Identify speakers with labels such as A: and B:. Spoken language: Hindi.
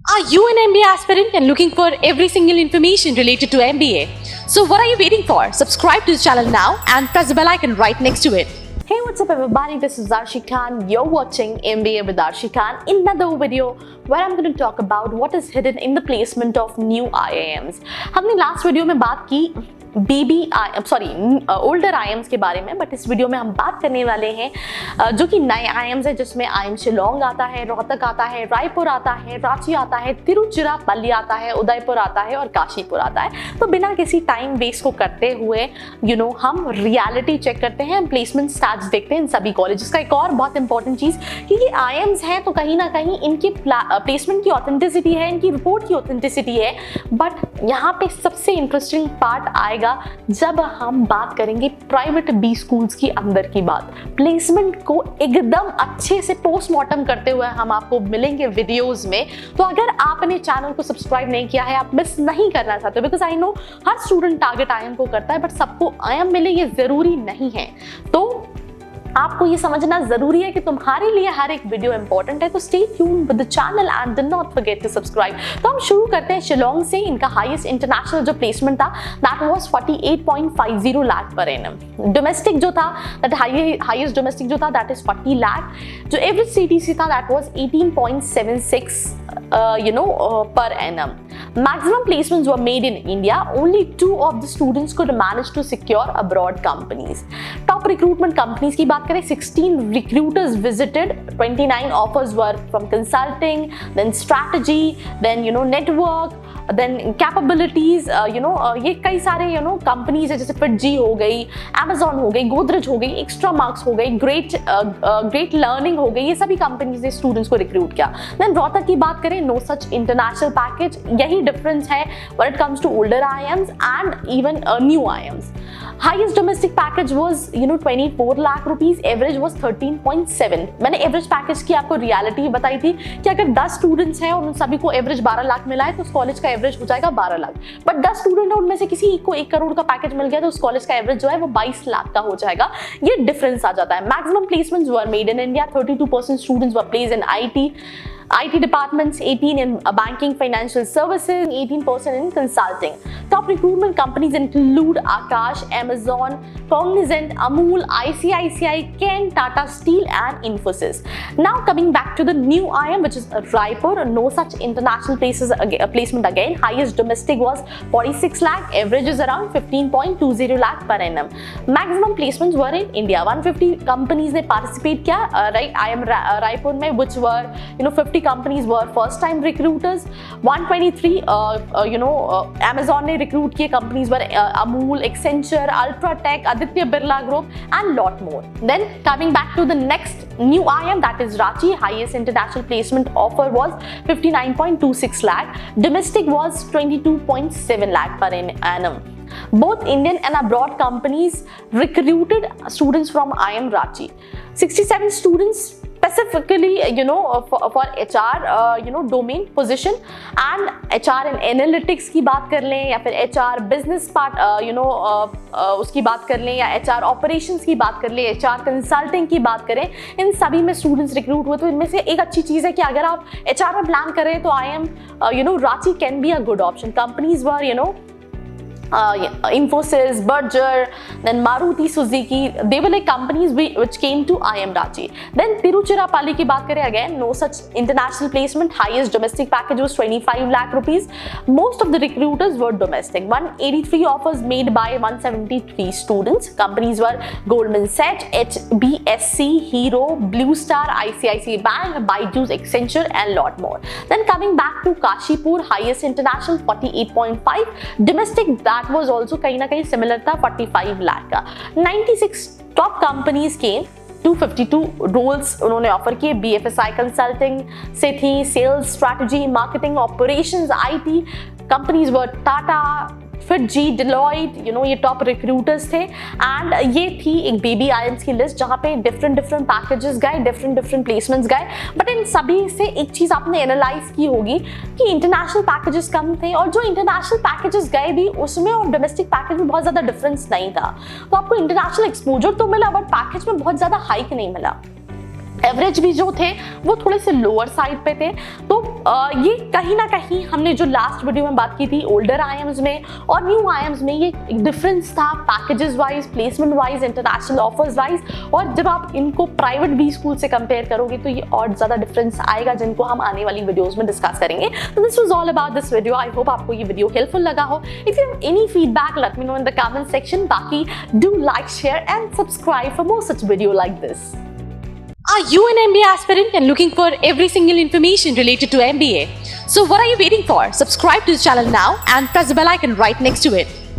A: Are you an MBA aspirant and looking for every single information related to MBA? So what are you waiting for? Subscribe to the channel now and press the bell icon right next to it.
B: Hey, what's up everybody? This is Arshi Khan. You're watching MBA with Arshi Khan in another video where I'm going to talk about what is hidden in the placement of new IIMs. हमने लास्ट वीडियो में बात की ओल्डर IIMs के बारे में, बट इस वीडियो में हम बात करने वाले हैं जो कि नए IIMs है, जिसमें IIM शिलोंग आता है, रोहतक आता है, रायपुर आता है, रांची आता है, तिरुचिरापल्ली आता है, उदयपुर आता है और काशीपुर आता है। तो बिना किसी टाइम वेस्ट को करते हुए हम रियलिटी चेक करते हैं, प्लेसमेंट स्टैट्स देखते हैं इन सभी कॉलेजेस का। एक और बहुत इंपॉर्टेंट चीज कि ये IIMs हैं तो कहीं ना कहीं इनकी प्लेसमेंट की ऑथेंटिसिटी है, इनकी रिपोर्ट की ऑथेंटिसिटी है, बट यहाँ पे सबसे इंटरेस्टिंग पार्ट आएगा जब हम बात करेंगे प्राइवेट बी स्कूल्स की अंदर की बात। प्लेसमेंट को एकदम अच्छे से पोस्टमार्टम करते हुए हम आपको मिलेंगे वीडियोस में। तो अगर आपने चैनल को सब्सक्राइब नहीं किया है, आप मिस नहीं करना चाहते हो, because I know her student target IIM को करता है, बट सबको IIM मिले ये जरूरी नहीं है। तो आपको ये समझना जरूरी है कि तुम्हारे लिए हर एक वीडियो इंपॉर्टेंट है। तो stay tuned with the channel and do not forget to subscribe. तो हम शुरू करते हैं शिलोंग से। इनका हाईएस्ट इंटरनेशनल जो प्लेसमेंट था that was 48.50 lakh per annum. Domestic जो था दैट हाईएस्ट डोमेस्टिक जो था दैट इज 40 लाख। जो एवरेज CTC था that was 18.76 per annum. Maximum placements were made in India. Only 2 of the students could manage to secure abroad companies. Top recruitment companies की बात करें, 16 recruiters visited, 29 offers were from consulting, then strategy, then network, then capabilities, ये कई सारे कंपनीज है, जैसे FitG हो गई, Amazon हो गई, Godrej हो गई, Extra Marks हो गई, Great Learning हो गई, ये सभी कंपनीज ने स्टूडेंट्स को रिक्रूट किया। देन रोहतक की बात करें, नो सच इंटरनेशनल पैकेज। यही डिफरेंस है when it comes to older IIMs and even new IIMs। Highest domestic package was 24 lakh rupees, average was 13.7। मैंने एवरेज पैकेज की आपको रियलिटी बताई थी कि अगर 10 स्टूडेंट्स हैं और उन सभी को एवरेज 12 लाख मिला है तो उस कॉलेज का एवरेज हो जाएगा 12 लाख। बट 10 स्टूडेंट है, उनमें से किसी को 1 करोड़ का पैकेज मिल गया तो उस कॉलेज का एवरेज जो है वो 22 लाख का हो जाएगा। ये डिफरेंस आ जाता है। Maximum placements were made in India. 32% students were placed in IT departments, 18 in banking, financial services, 18% in consulting. Top recruitment companies include Akash, Amazon, Cognizant, Amul, ICICI, Ken, Tata Steel and Infosys. Now coming back to the new IIM, which is Raipur, no such international placement again. Highest domestic was 46 lakh, average is around 15.20 lakh per annum. Maximum placements were in India. 150 companies ने participate किया, right? IIM Raipur में, which were 50 companies were first time recruiters. 123 Amazon ने recruit किए companies were Amul, Accenture, Ultratech, Aditya Birla Group and lot more. Then coming back to the next new IIM, that is Ranchi. Highest international placement offer was 59.26 lakh. Domestic was 22.7 lakh per annum. Both Indian and abroad companies recruited students from IIM Ranchi. 67 students specifically for HR domain position and HR and analytics की बात कर लें, या फिर HR business part उसकी बात कर लें, या HR operations की बात कर लें, HR consulting की बात करें, इन सभी में स्टूडेंट्स रिक्रूट हुए। तो इनमें से एक अच्छी चीज़ है कि अगर आप HR में प्लान कर रहे हैं तो IIM Ranchi can be a good option. Companies were Infosys, Berger, then Maruti Suzuki, they were like companies which came to IIM Ranchi. Then Tiruchirappalli की बात करें, again no such international placement. Highest domestic package was 25 lakh rupees. Most of the recruiters were domestic. 183 offers made by 173 students. Companies were Goldman Sachs, HBSC, Hero, Blue Star, ICICI Bank, Byju's, Accenture and lot more. Then coming back to Kashipur, highest international 48.5. Domestic that was also कहीं ना कहीं similar था, 45 लाख का। 96 top companies came, 252 roles उन्होंने ऑफर किए। BFSI कंसल्टिंग से थी, sales, strategy, marketing, operations, IT companies were Tata, FitG, Deloitte, ये टॉप रिक्रूटर्स थे। एंड ये थी एक बेबी IIMs की लिस्ट जहाँ पे डिफरेंट पैकेजेस गए, डिफरेंट प्लेसमेंट्स गए। बट इन सभी से एक चीज़ आपने एनालाइज की होगी कि इंटरनेशनल पैकेजेस कम थे, और जो इंटरनेशनल पैकेजेस गए भी उसमें और डोमेस्टिक पैकेज में बहुत ज़्यादा डिफरेंस नहीं था। तो आपको इंटरनेशनल एक्सपोजर तो मिला, बट पैकेज में बहुत ज़्यादा हाइक नहीं मिला। एवरेज भी जो थे वो थोड़े से लोअर साइड पे थे। तो ये कहीं ना कहीं हमने जो लास्ट वीडियो में बात की थी ओल्डर आईएम्स में और न्यू आईएम्स में, ये डिफरेंस था packages wise, placement wise, international offers wise. और जब आप इनको प्राइवेट बी स्कूल से कंपेयर करोगे तो ये और ज्यादा डिफरेंस आएगा, जिनको हम आने वाली वीडियोस में डिस्कस करेंगे। तो this was all about this video. I hope आपको ये वीडियो हेल्पफुल लगा हो। If you have any feedback let me know in the comment section. बाकी do like, share and subscribe for more such video like this.
A: Are you an MBA aspirant and looking for every single information related to MBA? So what are you waiting for? Subscribe to the channel now and press the bell icon right next to it.